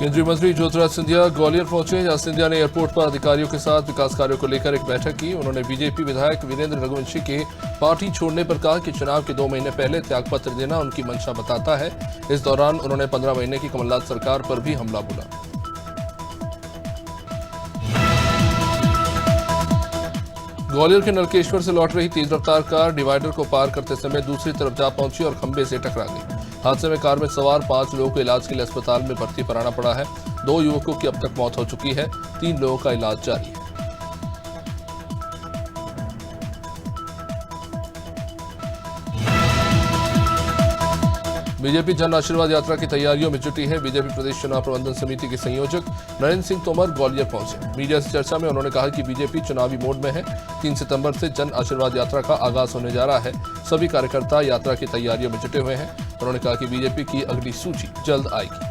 केंद्रीय मंत्री ज्योतिराज सिंधिया ग्वालियर पहुंचे, जहां सिंधिया ने एयरपोर्ट पर अधिकारियों के साथ विकास कार्यों को लेकर एक बैठक की। उन्होंने बीजेपी विधायक वीरेंद्र रघुवंशी के पार्टी छोड़ने पर कहा कि चुनाव के 2 महीने पहले त्यागपत्र देना उनकी मंशा बताता है। इस दौरान उन्होंने 15 महीने की कमलनाथ सरकार पर भी हमला बोला। ग्वालियर के नलकेश्वर से लौट रही तेज रफ्तार कार डिवाइडर को पार करते समय दूसरी तरफ जा पहुंची और खंबे से टकरा गई। हादसे में कार में सवार 5 लोगों को इलाज के लिए अस्पताल में भर्ती कराना पड़ा है। 2 युवकों की अब तक मौत हो चुकी है, 3 लोगों का इलाज जारी है। बीजेपी जन आशीर्वाद यात्रा की तैयारियों में जुटी है। बीजेपी प्रदेश चुनाव प्रबंधन समिति के संयोजक नरेंद्र सिंह तोमर ग्वालियर पहुंचे। मीडिया से चर्चा में उन्होंने कहा कि बीजेपी चुनावी मोड में है। 3 सितंबर से जन आशीर्वाद यात्रा का आगाज होने जा रहा है। सभी कार्यकर्ता यात्रा की तैयारियों में जुटे हुए हैं। उन्होंने कहा कि बीजेपी की अगली सूची जल्द आएगी।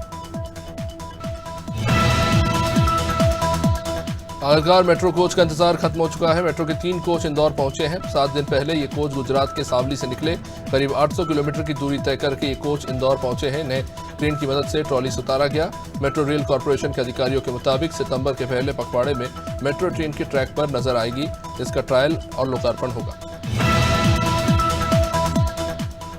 आखिरकार मेट्रो कोच का इंतजार खत्म हो चुका है। मेट्रो के 3 कोच इंदौर पहुंचे हैं। 7 दिन पहले ये कोच गुजरात के सावली से निकले। करीब 800 किलोमीटर की दूरी तय करके ये कोच इंदौर पहुंचे हैं। इन्हें क्रेन की मदद से ट्रॉली से उतारा गया। मेट्रो रेल कॉरपोरेशन के अधिकारियों के मुताबिक सितंबर के पहले पखवाड़े में मेट्रो ट्रेन के ट्रैक पर नजर आएगी। इसका ट्रायल और लोकार्पण होगा।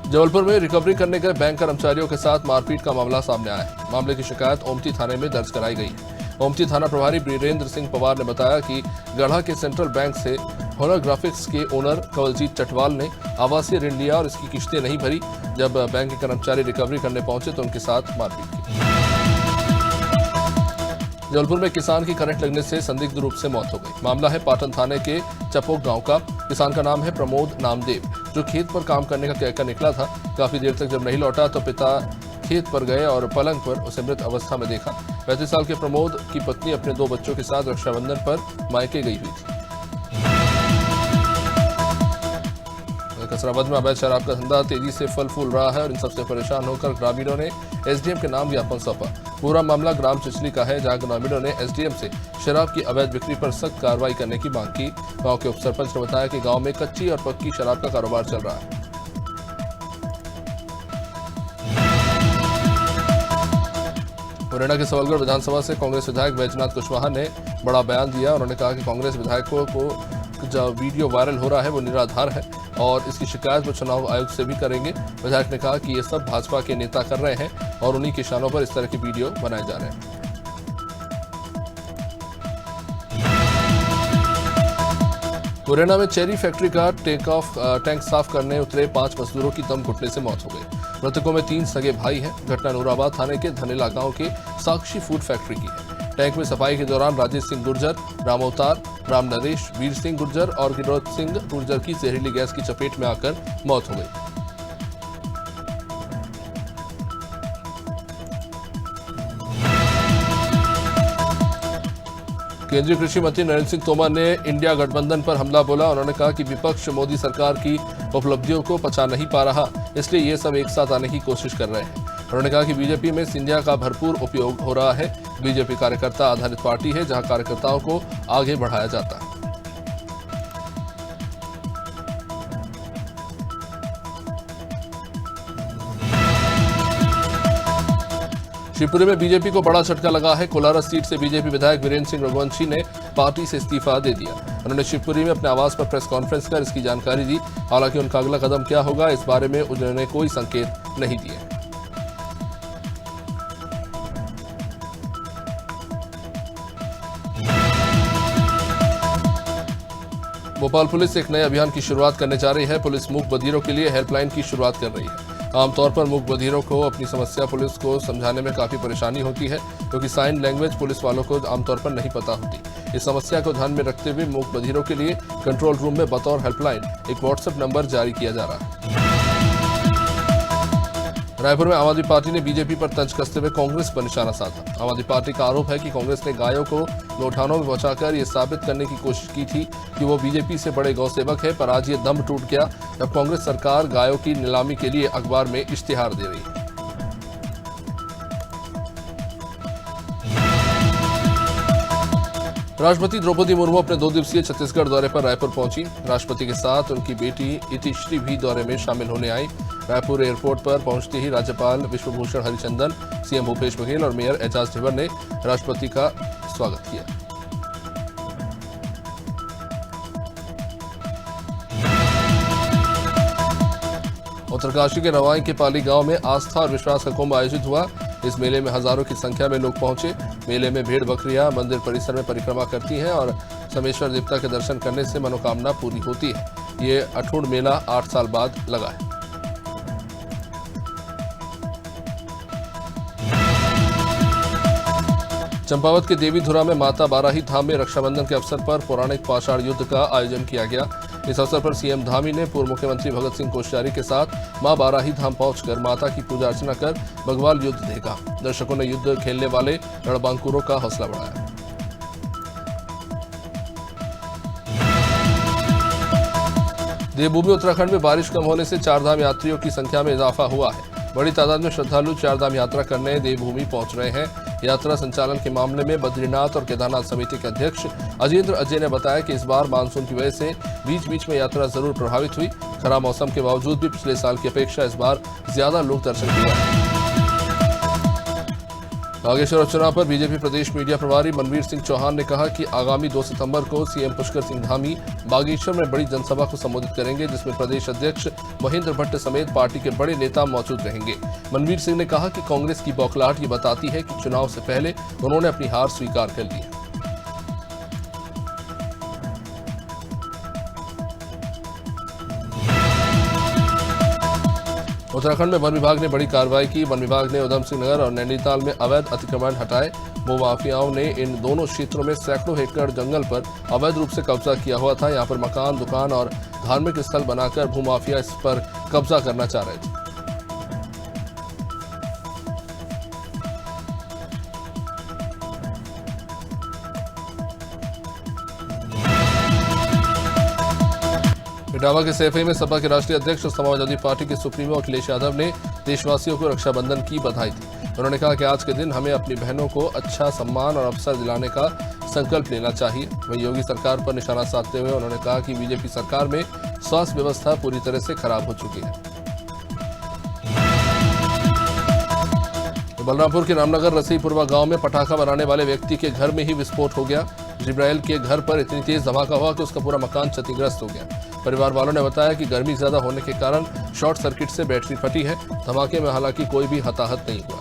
जबलपुर में रिकवरी करने गए बैंक कर्मचारियों के साथ मारपीट का मामला सामने आया है। मामले की शिकायत ओमती थाने में दर्ज कराई गई है। ओमती थाना प्रभारी वीरेंद्र सिंह पवार ने बताया कि गढ़ा के सेंट्रल बैंक से होनर ग्राफिक्स के ओनर कंवलजीत चटवाल ने आवासीय ऋण लिया और इसकी किश्तें नहीं भरी। जब बैंक के कर्मचारी रिकवरी करने पहुंचे तो उनके साथ मारपीट की। जबलपुर में किसान की करंट लगने से संदिग्ध रूप से मौत हो गई। मामला है पाटन थाने के चपोक गांव का। किसान का नाम है प्रमोद नामदेव, जो खेत पर काम करने का कहकर निकला था। काफी देर तक जब नहीं लौटा तो पिता खेत पर गए और पलंग पर उसे मृत अवस्था में देखा। 35 साल के प्रमोद की पत्नी अपने 2 बच्चों के साथ रक्षाबंधन पर मायके गई हुई थी। कसराबाद में अवैध शराब का धंधा तेजी से फल फूल रहा है और इन सबसे परेशान होकर ग्रामीणों ने एसडीएम के नाम ज्ञापन सौंपा। पूरा मामला ग्राम चिचली का है, जहां ग्रामीणों ने एसडीएम से शराब की अवैध बिक्री पर सख्त कार्रवाई करने की मांग की। गांव के उपसरपंच ने बताया कि गांव में कच्ची और पक्की शराब का कारोबार चल रहा है। मुरैना के सबलगढ़ विधानसभा से कांग्रेस विधायक बैजनाथ कुशवाहा ने बड़ा बयान दिया। उन्होंने कहा कि कांग्रेस विधायकों को जो वीडियो वायरल हो रहा है वो निराधार है और इसकी शिकायत वो चुनाव आयोग से भी करेंगे। विधायक ने कहा कि ये सब भाजपा के नेता कर रहे हैं और उन्हीं के निशानों पर इस तरह के वीडियो बनाए जा रहे हैं। मुरैना में चेरी फैक्ट्री का टैंक साफ करने उतरे 5 मजदूरों की दम घुटने से मौत हो गई। मृतकों में 3 सगे भाई हैं। घटना नूराबाद थाने के धनेला गांव के साक्षी फूड फैक्ट्री की है। टैंक में सफाई के दौरान राजेश सिंह गुर्जर, राम अवतार, राम नरेश, वीर सिंह गुर्जर और गिरोध सिंह गुर्जर की जहरीली गैस की चपेट में आकर मौत हो गई। केंद्रीय कृषि मंत्री नरेंद्र सिंह तोमर ने इंडिया गठबंधन पर हमला बोला। उन्होंने कहा कि विपक्ष मोदी सरकार की उपलब्धियों को पचा नहीं पा रहा, इसलिए ये सब एक साथ आने की कोशिश कर रहे हैं। उन्होंने कहा कि बीजेपी में सिंधिया का भरपूर उपयोग हो रहा है। बीजेपी कार्यकर्ता आधारित पार्टी है, जहां कार्यकर्ताओं को आगे बढ़ाया जाता है। शिवपुरी में बीजेपी को बड़ा झटका लगा है। कोलारस सीट से बीजेपी विधायक वीरेंद्र सिंह रघुवंशी ने पार्टी से इस्तीफा दे दिया। उन्होंने शिवपुरी में अपने आवास पर प्रेस कॉन्फ्रेंस कर इसकी जानकारी दी। हालांकि उनका अगला कदम क्या होगा, इस बारे में उन्होंने कोई संकेत नहीं दिए। भोपाल पुलिस एक नए अभियान की शुरुआत करने जा रही है। पुलिस मूक बधिरों के लिए हेल्पलाइन की शुरुआत कर रही है। आमतौर पर मूक बधिरों को अपनी समस्या पुलिस को समझाने में काफी परेशानी होती है, क्योंकि साइन लैंग्वेज पुलिस वालों को आमतौर पर नहीं पता होती। इस समस्या को ध्यान में रखते हुए मूक बधिरों के लिए कंट्रोल रूम में बतौर हेल्पलाइन एक व्हाट्सएप नंबर जारी किया जा रहा है। रायपुर में आम आदमी पार्टी ने बीजेपी पर तंज कसते हुए कांग्रेस पर निशाना साधा। आम आदमी पार्टी का आरोप है कि कांग्रेस ने गायों को गौठानों में पहुंचाकर ये साबित करने की कोशिश की थी कि वो बीजेपी से बड़े गौ सेवक है, पर आज ये दम टूट गया जब कांग्रेस सरकार गायों की नीलामी के लिए अखबार में इश्तिहार दे रही है। राष्ट्रपति द्रौपदी मुर्मू अपने 2 दिवसीय छत्तीसगढ़ दौरे पर रायपुर पहुंची। राष्ट्रपति के साथ उनकी बेटी इतिश्री भी दौरे में शामिल होने आई। रायपुर एयरपोर्ट पर पहुंचते ही राज्यपाल विश्वभूषण हरिचंदन, सीएम भूपेश बघेल और मेयर एजाज ढेबर ने राष्ट्रपति का स्वागत किया। उत्तरकाशी के रवाई के पाली गांव में आस्था और विश्वास का कुंभ आयोजित हुआ। इस मेले में हजारों की संख्या में लोग पहुंचे। मेले में भेड़ बकरियां मंदिर परिसर में परिक्रमा करती हैं और समेश्वर देवता के दर्शन करने से मनोकामना पूरी होती है। ये अठूड़ मेला 8 साल बाद लगा है। चंपावत के देवीधुरा में माता बाराही धाम में रक्षाबंधन के अवसर पर पौराणिक पाषाण युद्ध का आयोजन किया गया। इस अवसर पर सीएम धामी ने पूर्व मुख्यमंत्री भगत सिंह कोश्यारी के साथ मां बाराही धाम पहुंचकर माता की पूजा अर्चना कर भगवान युद्ध देखा। दर्शकों ने युद्ध खेलने वाले रणबांकुरों का हौसला बढ़ाया। देवभूमि उत्तराखंड में बारिश कम होने से चारधाम यात्रियों की संख्या में इजाफा हुआ है। बड़ी तादाद में श्रद्धालु चारधाम यात्रा करने देवभूमि पहुंच रहे हैं। यात्रा संचालन के मामले में बद्रीनाथ और केदारनाथ समिति के अध्यक्ष अजेंद्र अजय ने बताया कि इस बार मानसून की वजह से बीच बीच में यात्रा जरूर प्रभावित हुई। खराब मौसम के बावजूद भी पिछले साल की अपेक्षा इस बार ज्यादा लोग दर्शन किए। बागेश्वर उपचुनाव पर बीजेपी प्रदेश मीडिया प्रभारी मनवीर सिंह चौहान ने कहा कि आगामी 2 सितंबर को सीएम पुष्कर सिंह धामी बागेश्वर में बड़ी जनसभा को संबोधित करेंगे, जिसमें प्रदेश अध्यक्ष महेंद्र भट्ट समेत पार्टी के बड़े नेता मौजूद रहेंगे। मनवीर सिंह ने कहा कि कांग्रेस की बौखलाहट ये बताती है कि चुनाव से पहले उन्होंने अपनी हार स्वीकार कर ली है। उत्तराखंड में वन विभाग ने बड़ी कार्रवाई की। वन विभाग ने उधम सिंह नगर और नैनीताल में अवैध अतिक्रमण हटाए। भूमाफियाओं ने इन दोनों क्षेत्रों में सैकड़ों एकड़ जंगल पर अवैध रूप से कब्जा किया हुआ था। यहां पर मकान, दुकान और धार्मिक स्थल बनाकर भूमाफिया इस पर कब्जा करना चाह रहे थे। इटावा के सैफई में सपा के राष्ट्रीय अध्यक्ष और समाजवादी पार्टी के सुप्रीमो अखिलेश यादव ने देशवासियों को रक्षाबंधन की बधाई दी। उन्होंने कहा कि आज के दिन हमें अपनी बहनों को अच्छा सम्मान और अवसर दिलाने का संकल्प लेना चाहिए। वहीं योगी सरकार पर निशाना साधते हुए उन्होंने कहा कि बीजेपी सरकार में स्वास्थ्य व्यवस्था पूरी तरह से खराब हो चुकी है। बलरामपुर के रामनगर रसीपुरवा गांव में पटाखा बनाने वाले व्यक्ति के घर में ही विस्फोट हो गया। जिब्राइल के घर पर इतनी तेज धमाका हुआ कि उसका पूरा मकान क्षतिग्रस्त हो गया। परिवार वालों ने बताया कि गर्मी ज्यादा होने के कारण शॉर्ट सर्किट से बैटरी फटी है। धमाके में हालांकि कोई भी हताहत नहीं हुआ।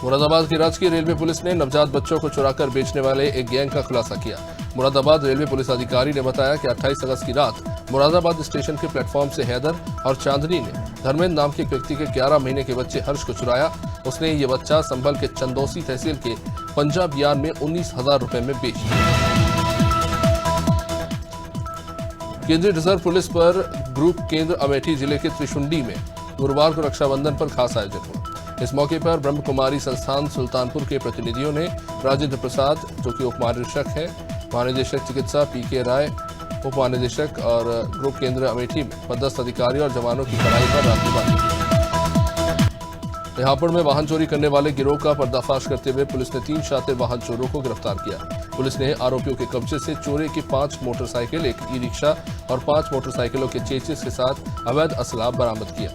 मुरादाबाद की राजकीय रेलवे पुलिस ने नवजात बच्चों को चुराकर बेचने वाले एक गैंग का खुलासा किया। मुरादाबाद रेलवे पुलिस अधिकारी ने बताया कि 28 अगस्त की रात मुरादाबाद स्टेशन के प्लेटफॉर्म से हैदर और चांदनी ने धर्मेंद्र नाम के एक व्यक्ति के 11 महीने के बच्चे हर्ष को चुराया। उसने ये बच्चा संभल के चंदौसी तहसील के पंजाब यान में 19,000 रुपए में बेच दिया। केंद्रीय रिजर्व पुलिस पर ग्रुप केंद्र अमेठी जिले के त्रिशुंडी में गुरुवार को रक्षाबंधन पर खास आयोजन हुआ। इस मौके पर ब्रह्म कुमारी संस्थान सुल्तानपुर के प्रतिनिधियों ने राजेंद्र प्रसाद, जो कि उप महानिदेशक है, महानिदेशक चिकित्सा पीके राय, उप महानिदेशक और ग्रुप केंद्र अमेठी में पदस्थ अधिकारी और जवानों की कड़ाई पर राखी बांधी। यहापुर में वाहन चोरी करने वाले गिरोह का पर्दाफाश करते हुए पुलिस ने 3 शातिर वाहन चोरों को गिरफ्तार किया। पुलिस ने आरोपियों के कब्जे से चोरी की 5 मोटरसाइकिल, 1 ई-रिक्शा और 5 मोटरसाइकिलों के चेसिस के साथ अवैध असला बरामद किया।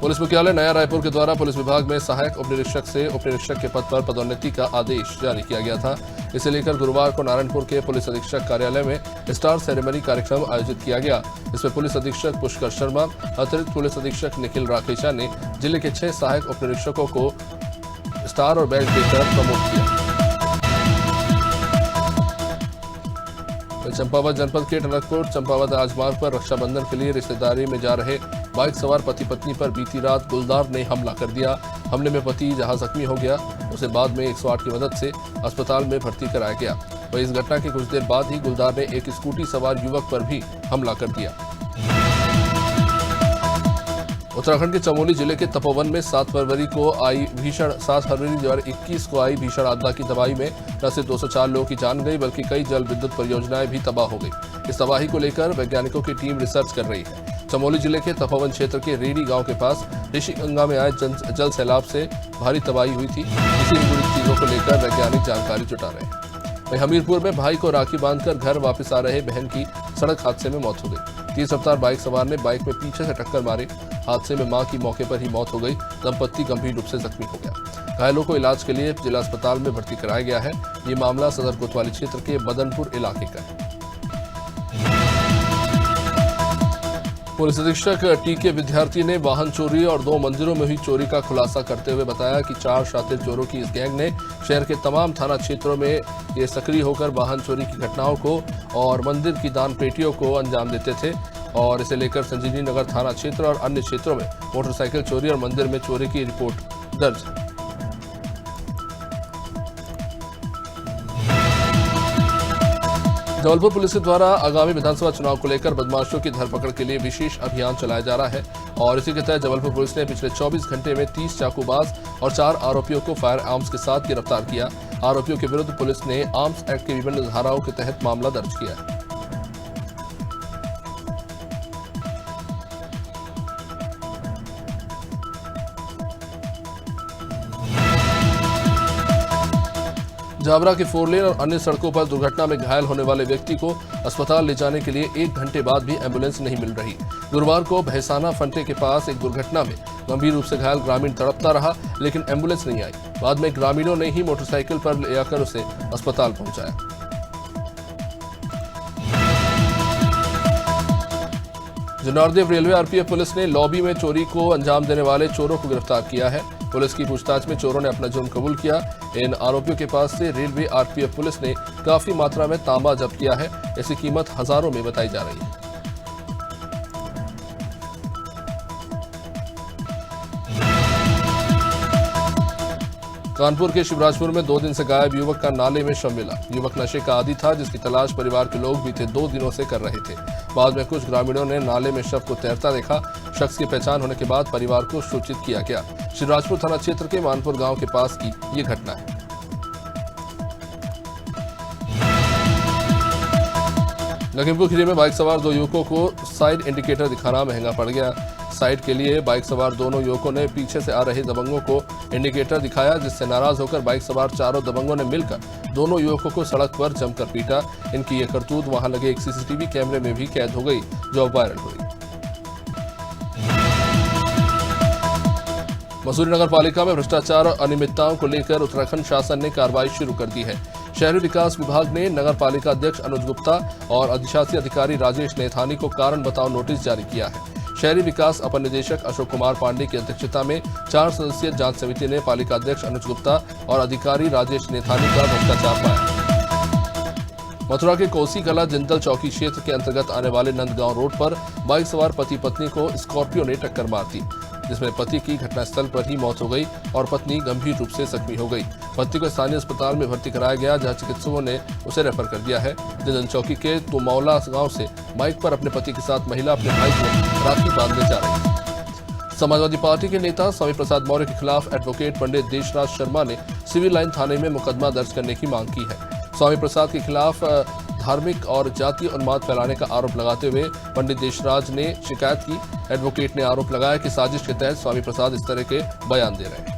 पुलिस मुख्यालय नया रायपुर के द्वारा पुलिस विभाग में सहायक उप निरीक्षक से उप निरीक्षक के पद पर पदोन्नति का आदेश जारी किया गया था। इसे लेकर गुरुवार को नारायणपुर के पुलिस अधीक्षक कार्यालय में स्टार सेरेमनी कार्यक्रम आयोजित किया गया। इसमें पुलिस अधीक्षक पुष्कर शर्मा, अतिरिक्त पुलिस अधीक्षक निखिल राकेशा ने जिले के 6 सहायक उप निरीक्षकों को स्टार और बैज देकर प्रमोट किया। चंपावत जनपद के टनकपुर चंपावत राजमार्ग पर रक्षाबंधन के लिए रिश्तेदारी में जा रहे बाइक सवार पति पत्नी पर बीती रात गुलदार ने हमला कर दिया। हमले में पति जहां जख्मी हो गया, उसे बाद में 108 की मदद से अस्पताल में भर्ती कराया गया। वहीं इस घटना के कुछ देर बाद ही गुलदार ने एक स्कूटी सवार युवक पर भी हमला कर दिया। उत्तराखंड के चमोली जिले के तपोवन में 7 फरवरी 2021 को आई भीषण आपदा की तबाही में न सिर्फ 204 लोगों की जान गई बल्कि कई जल विद्युत परियोजनाएं भी तबाह हो गई। इस तबाही को लेकर वैज्ञानिकों की टीम रिसर्च कर रही है। चमोली जिले के तपोवन क्षेत्र के रेडी गांव के पास ऋषिगंगा में आए जल सैलाब से भारी तबाही हुई थी। इसी जुड़ी चीजों को लेकर वैज्ञानिक जानकारी जुटा रहे हैं। वहीं हमीरपुर में भाई को राखी बांधकर घर वापस आ रहे बहन की सड़क हादसे में मौत हो गई। तेज रफ्तार बाइक सवार ने बाइक में पीछे से टक्कर मारी। हादसे में मां की मौके पर ही मौत हो गई। दंपत्ति गंभीर रूप से जख्मी हो गया। घायलों को इलाज के लिए जिला अस्पताल में भर्ती कराया गया है। ये मामला सदर कोतवाली क्षेत्र के बदनपुर इलाके का है। पुलिस अधीक्षक टीके विद्यार्थी ने वाहन चोरी और 2 मंदिरों में हुई चोरी का खुलासा करते हुए बताया कि 4 शातिर चोरों की इस गैंग ने शहर के तमाम थाना क्षेत्रों में ये सक्रिय होकर वाहन चोरी की घटनाओं को और मंदिर की दान पेटियों को अंजाम देते थे और इसे लेकर संजीवनी नगर थाना क्षेत्र और अन्य क्षेत्रों में मोटरसाइकिल चोरी और मंदिर में चोरी की रिपोर्ट दर्ज है। जबलपुर पुलिस के द्वारा आगामी विधानसभा चुनाव को लेकर बदमाशों की धरपकड़ के लिए विशेष अभियान चलाया जा रहा है और इसी के तहत जबलपुर पुलिस ने पिछले 24 घंटे में 30 चाकूबाज और 4 आरोपियों को फायर आर्म्स के साथ गिरफ्तार किया। आरोपियों के विरुद्ध पुलिस ने आर्म्स एक्ट की विभिन्न धाराओं के तहत मामला दर्ज किया है। जाबरा के 4 लेन और अन्य सड़कों पर दुर्घटना में घायल होने वाले व्यक्ति को अस्पताल ले जाने के लिए 1 घंटे बाद भी एम्बुलेंस नहीं मिल रही। गुरुवार को भैसाना फंटे के पास एक दुर्घटना में गंभीर रूप से घायल ग्रामीण तड़पता रहा लेकिन एम्बुलेंस नहीं आई। बाद में ग्रामीणों ने ही मोटरसाइकिल पर ले जाकर उसे अस्पताल पहुंचाया। जनार्देव रेलवे आरपीएफ पुलिस ने लॉबी में चोरी को अंजाम देने वाले चोरों को गिरफ्तार किया है। पुलिस की पूछताछ में चोरों ने अपना जुर्म कबूल किया। इन आरोपियों के पास से रेलवे आरपीएफ पुलिस ने काफी मात्रा में तांबा जब्त किया है। इसकी कीमत हजारों में बताई जा रही है। कानपुर के शिवराजपुर में 2 दिन से गायब युवक का नाले में शव मिला। युवक नशे का आदी था जिसकी तलाश परिवार के लोग बीते 2 दिनों से कर रहे थे। बाद में कुछ ग्रामीणों ने नाले में शव को तैरता देखा। शख्स की पहचान होने के बाद परिवार को सूचित किया गया। शिवराजपुर थाना क्षेत्र के मानपुर गांव के पास की ये घटना है। लखीमपुर खीरी में बाइक सवार 2 युवकों को साइड इंडिकेटर दिखाना महंगा पड़ गया। साइड के लिए बाइक सवार दोनों युवकों ने पीछे से आ रहे दबंगों को इंडिकेटर दिखाया जिससे नाराज होकर बाइक सवार चारों दबंगों ने मिलकर दोनों युवकों को सड़क पर जमकर पीटा। इनकी ये करतूत वहां लगे एक सीसीटीवी कैमरे में भी कैद हो गई जो वायरल हुई। मसूरी नगर पालिका में भ्रष्टाचार और अनियमितताओं को लेकर उत्तराखंड शासन ने कार्रवाई शुरू कर दी है। शहरी विकास विभाग ने नगर पालिका अध्यक्ष अनुज गुप्ता और अधिशासी अधिकारी राजेश नेथानी को कारण बताओ नोटिस जारी किया है। शहरी विकास अपर निदेशक अशोक कुमार पांडे की अध्यक्षता में 4 सदस्यीय जांच समिति ने पालिका अध्यक्ष अनुज गुप्ता और अधिकारी राजेश नेथानी का भ्रष्टाचार पाया। मथुरा के कोसी कला जिंदल चौकी क्षेत्र के अंतर्गत आने वाले नंदगांव रोड पर बाइक सवार पति पत्नी को स्कॉर्पियो ने टक्कर मार दी जिसमें पति की घटनास्थल पर ही मौत हो गई और पत्नी गंभीर रूप से जख्मी हो गई। पति को स्थानीय अस्पताल में भर्ती कराया गया जहां चिकित्सकों ने उसे रेफर कर दिया है। जिंदल चौकी के तुमौला गांव से बाइक पर अपने पति के साथ महिला अपने भाई को राखी बांधने जा रही थी। समाजवादी पार्टी के नेता स्वामी प्रसाद मौर्य के खिलाफ एडवोकेट पंडित देशराज शर्मा ने सिविल लाइन थाने में मुकदमा दर्ज करने की मांग की है। स्वामी प्रसाद के खिलाफ धार्मिक और जातीय उन्माद फैलाने का आरोप लगाते हुए पंडित देशराज ने शिकायत की। एडवोकेट ने आरोप लगाया कि साजिश के तहत स्वामी प्रसाद इस तरह के बयान दे रहे हैं।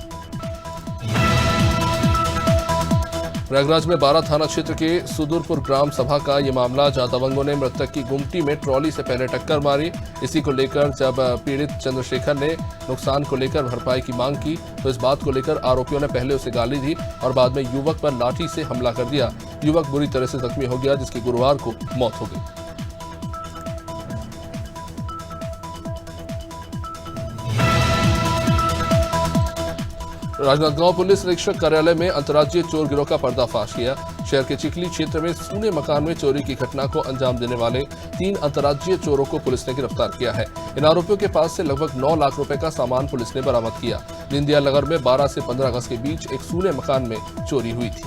प्रयागराज में 12 थाना क्षेत्र के सुदूरपुर ग्राम सभा का ये मामला जहां दबंगों ने मृतक की गुमटी में ट्रॉली से पहले टक्कर मारी। इसी को लेकर जब पीड़ित चंद्रशेखर ने नुकसान को लेकर भरपाई की मांग की तो इस बात को लेकर आरोपियों ने पहले उसे गाली दी और बाद में युवक पर लाठी से हमला कर दिया। युवक बुरी तरह से जख्मी हो गया जिसकी गुरुवार को मौत हो गई। राजनांदगांव पुलिस निरीक्षक कार्यालय में अंतर्राज्यीय चोर गिरोह का पर्दाफाश किया। शहर के चिखली क्षेत्र में सूने मकान में चोरी की घटना को अंजाम देने वाले 3 अंतर्राज्यीय चोरों को पुलिस ने गिरफ्तार किया है। इन आरोपियों के पास से लगभग 9 लाख रुपए का सामान पुलिस ने बरामद किया। दीनदयाल नगर में 12 से 15 अगस्त के बीच एक सूने मकान में चोरी हुई थी।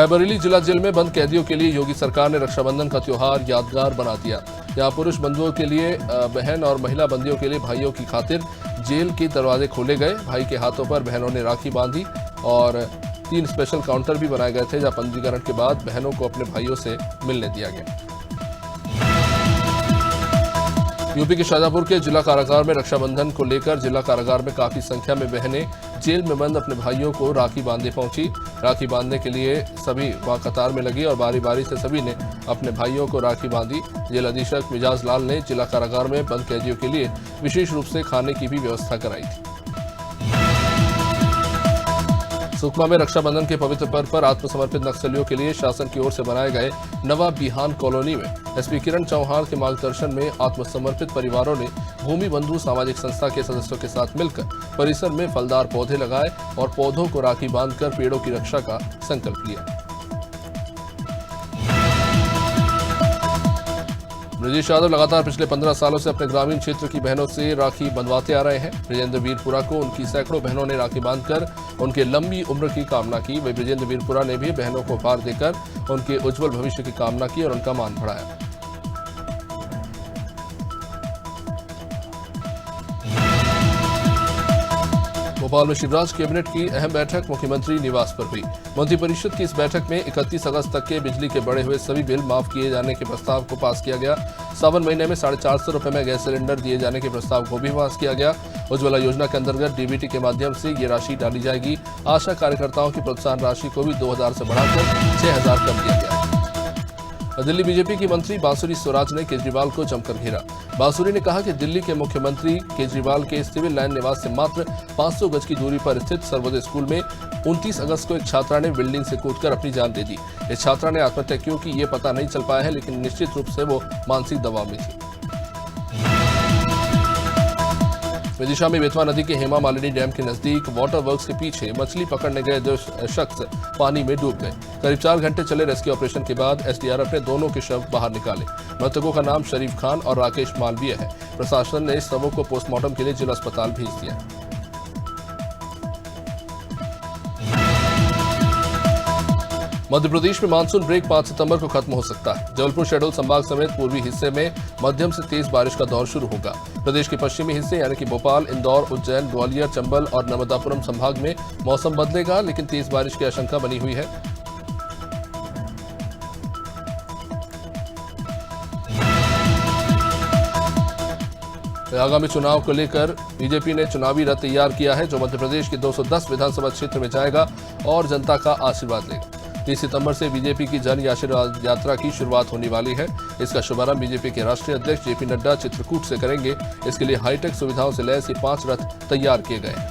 रायबरेली जिला जेल में बंद कैदियों के लिए योगी सरकार ने रक्षाबंधन का त्योहार यादगार बना दिया। यहाँ पुरुष बंधुओं के लिए बहन और महिला बंदियों के लिए भाइयों की खातिर जेल के दरवाजे खोले गए। भाई के हाथों पर बहनों ने राखी बांधी और 3 स्पेशल काउंटर भी बनाए गए थे, जहां पंजीकरण के बाद बहनों को अपने भाइयों से मिलने दिया गया। यूपी के शाजापुर के जिला कारागार में रक्षाबंधन को लेकर जिला कारागार में काफी संख्या में बहनें जेल में बंद अपने भाइयों को राखी बांधने पहुंची। राखी बांधने के लिए सभी वहां कतार में लगी और बारी बारी से सभी ने अपने भाइयों को राखी बांधी। जेल अधीक्षक मिजाज लाल ने जिला कारागार में बंद कैदियों के लिए विशेष रूप से खाने की भी व्यवस्था कराई थी। सुकमा में रक्षाबंधन के पवित्र पर्व पर आत्मसमर्पित नक्सलियों के लिए शासन की ओर से बनाए गए नवा बिहान कॉलोनी में एसपी किरण चौहान के मार्गदर्शन में आत्मसमर्पित परिवारों ने भूमि बंधु सामाजिक संस्था के सदस्यों के साथ मिलकर परिसर में फलदार पौधे लगाए और पौधों को राखी बांधकर पेड़ों की रक्षा का संकल्प लिया। ब्रजेश यादव लगातार पिछले 15 सालों से अपने ग्रामीण क्षेत्र की बहनों से राखी बंधवाते आ रहे हैं। ब्रजेंद्र वीरपुरा को उनकी सैकड़ों बहनों ने राखी बांधकर उनके लंबी उम्र की कामना की। वही ब्रजेंद्र वीरपुरा ने भी बहनों को उपहार देकर उनके उज्जवल भविष्य की कामना की और उनका मान बढ़ाया। भोपाल में शिवराज कैबिनेट की अहम बैठक मुख्यमंत्री निवास पर हुई। मंत्रिपरिषद की इस बैठक में 31 अगस्त तक के बिजली के बढ़े हुए सभी बिल माफ किए जाने के प्रस्ताव को पास किया गया। सावन महीने में 450 रुपए में गैस सिलेंडर दिए जाने के प्रस्ताव को भी पास किया गया। उज्ज्वला योजना के अंतर्गत डीबीटी के माध्यम से ये राशि डाली जाएगी। आशा कार्यकर्ताओं की प्रोत्साहन राशि को भी 2000 से बढ़ाकर 6000 कर दिया गया। दिल्ली बीजेपी की मंत्री बांसुरी स्वराज ने केजरीवाल को जमकर घेरा। बांसुरी ने कहा कि दिल्ली के मुख्यमंत्री केजरीवाल के सिविल लाइन निवास से मात्र 500 गज की दूरी पर स्थित सर्वोदय स्कूल में 29 अगस्त को एक छात्रा ने बिल्डिंग से कूदकर अपनी जान दे दी। इस छात्रा ने आत्महत्या क्यों की ये पता नहीं चल पाया है, लेकिन निश्चित रूप से वो मानसिक दबाव में थी। विदिशा में बेतवा नदी के हेमा मालिनी डैम के नजदीक वाटर वर्क्स के पीछे मछली पकड़ने गए 2 शख्स पानी में डूब गए। करीब 4 घंटे चले रेस्क्यू ऑपरेशन के बाद एसडीआरएफ ने दोनों के शव बाहर निकाले। मृतकों का नाम शरीफ खान और राकेश मालवीय है। प्रशासन ने इस शवों को पोस्टमार्टम के लिए जिला अस्पताल भेज दिया। मध्य प्रदेश में मानसून ब्रेक 5 सितंबर को खत्म हो सकता है। जबलपुर शहडोल संभाग समेत पूर्वी हिस्से में मध्यम से तेज बारिश का दौर शुरू होगा। प्रदेश के पश्चिमी हिस्से यानी कि भोपाल, इंदौर, उज्जैन, ग्वालियर, चंबल और नर्मदापुरम संभाग में मौसम बदलेगा, लेकिन तेज बारिश की आशंका बनी हुई है। आगामी चुनाव को लेकर बीजेपी ने चुनावी रथ तैयार किया है, जो मध्य प्रदेश के 210 विधानसभा क्षेत्र में जाएगा और जनता का आशीर्वाद लेगा। 30 सितंबर से बीजेपी की जन आशीर्वाद यात्रा की शुरुआत होने वाली है। इसका शुभारंभ बीजेपी के राष्ट्रीय अध्यक्ष जेपी नड्डा चित्रकूट से करेंगे। इसके लिए हाईटेक सुविधाओं से लैस ये 5 रथ तैयार किए गए हैं।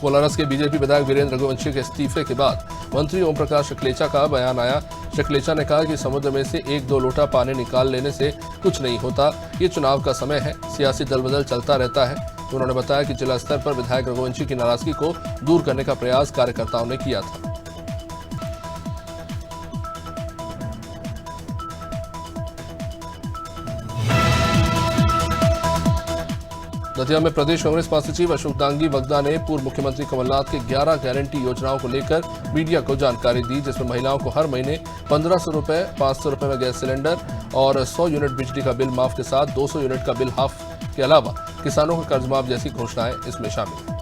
कोलारस के बीजेपी विधायक वीरेंद्र रघुवंशी के इस्तीफे के बाद मंत्री ओम प्रकाश शक्लेचा का बयान आया। शक्लेचा ने कहा कि समुद्र में से 1-2 लोटा पानी निकाल लेने से कुछ नहीं होता। ये चुनाव का समय है, सियासी दल बदल चलता रहता है। उन्होंने बताया कि जिला स्तर पर विधायक रघुवंशी की नाराजगी को दूर करने का प्रयास कार्यकर्ताओं ने किया था। दतिया में प्रदेश कांग्रेस महासचिव अशोक दांगी वगदा ने पूर्व मुख्यमंत्री कमलनाथ के 11 गारंटी योजनाओं को लेकर मीडिया को जानकारी दी, जिसमें महिलाओं को हर महीने 1500 रुपए, 500 रुपए में गैस सिलेंडर और 100 यूनिट बिजली का बिल माफ के साथ 200 यूनिट का बिल हाफ के अलावा किसानों का कर्ज माफ जैसी घोषणाएं इसमें शामिल हैं।